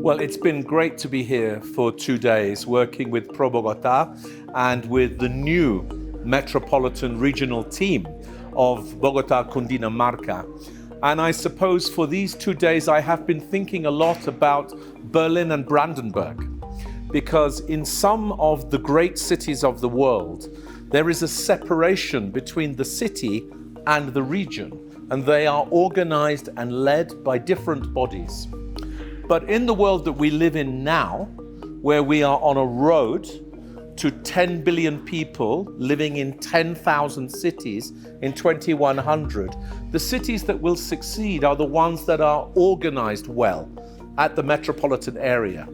Well, it's been great to be here for 2 days working with Probogotá and with the new metropolitan regional team of Bogotá y Cundinamarca. And I suppose for these 2 days I have been thinking a lot about Berlin and Brandenburg, because in some of the great cities of the world there is a separation between the city and the region, and they are organized and led by different bodies. But in the world that we live in now, where we are on a road to 10 billion people living in 10,000 cities in 2100, the cities that will succeed are the ones that are organized well at the metropolitan area.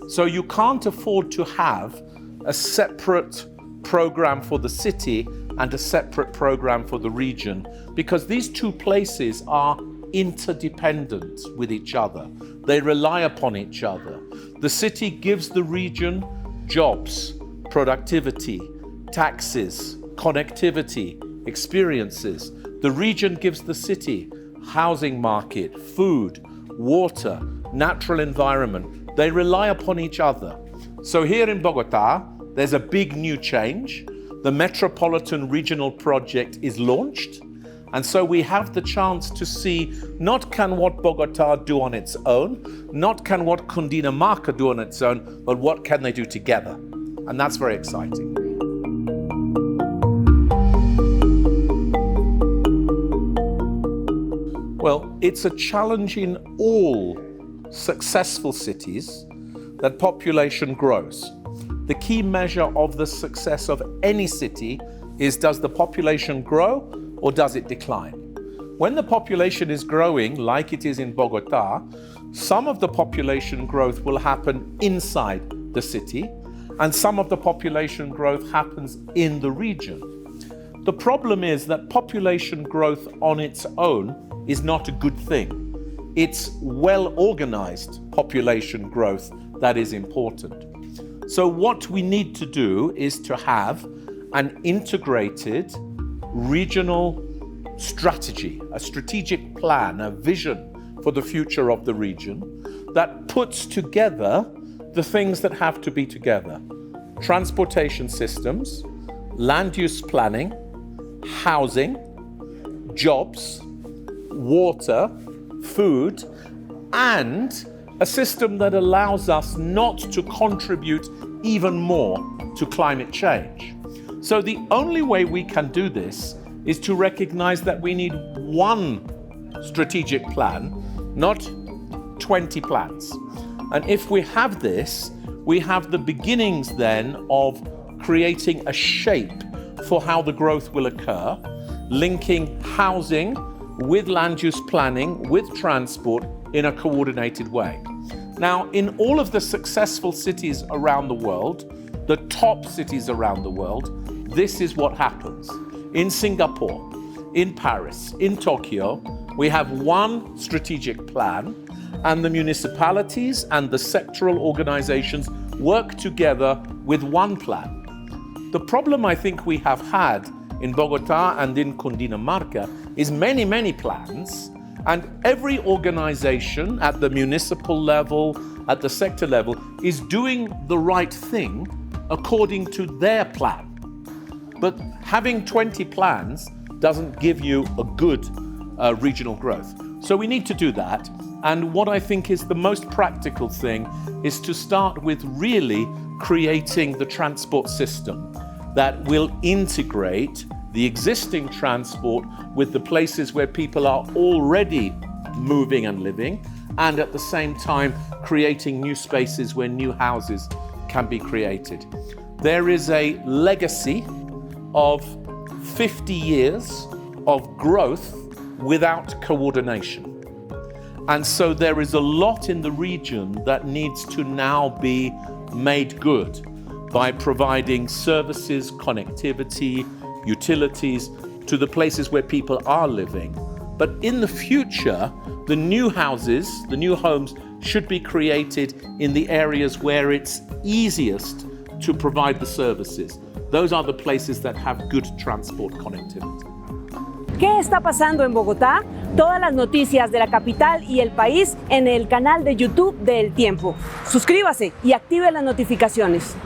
So you can't afford to have a separate program for the city and a separate program for the region, because these two places are interdependent with each other. They rely upon each other. The city gives the region jobs, productivity, taxes, connectivity, experiences. The region gives the city housing market, food, water, natural environment. They rely upon each other. So here in Bogotá, there's a big new change. The Metropolitan Regional Project is launched. And so we have the chance to see not can what Bogotá do on its own, not can what Cundinamarca do on its own, but what can they do together. And that's very exciting. Well, it's a challenge in all successful cities that population grows. The key measure of the success of any city is, does the population grow or does it decline? When the population is growing, like it is in Bogotá, some of the population growth will happen inside the city, and some of the population growth happens in the region. The problem is that population growth on its own is not a good thing. It's well-organized population growth that is important. So what we need to do is to have an integrated regional strategy, a strategic plan, a vision for the future of the region that puts together the things that have to be together: transportation systems, land use planning, housing, jobs, water, food, and a system that allows us not to contribute even more to climate change. So the only way we can do this is to recognize that we need one strategic plan, not 20 plans. And if we have this, we have the beginnings then of creating a shape for how the growth will occur, linking housing with land use planning, with transport in a coordinated way. Now, in all of the successful cities around the world, the top cities around the world, this is what happens. In Singapore, in Paris, in Tokyo, we have one strategic plan, and the municipalities and the sectoral organizations work together with one plan. The problem I think we have had in Bogotá and in Cundinamarca is many plans, and every organization at the municipal level, at the sector level, is doing the right thing according to their plan. But having 20 plans doesn't give you a good regional growth. So we need to do that. And what I think is the most practical thing is to start with really creating the transport system that will integrate the existing transport with the places where people are already moving and living, and at the same time creating new spaces where new houses can be created. There is a legacy of 50 years of growth without coordination. And so there is a lot in the region that needs to now be made good by providing services, connectivity, utilities to the places where people are living. But in the future, the new houses, the new homes should be created in the areas where it's easiest to provide the services. Those are the places that have good transport connectivity. ¿Qué está pasando en Bogotá? Todas las noticias de la capital y el país en el canal de YouTube de El Tiempo. Suscríbase y active las notificaciones.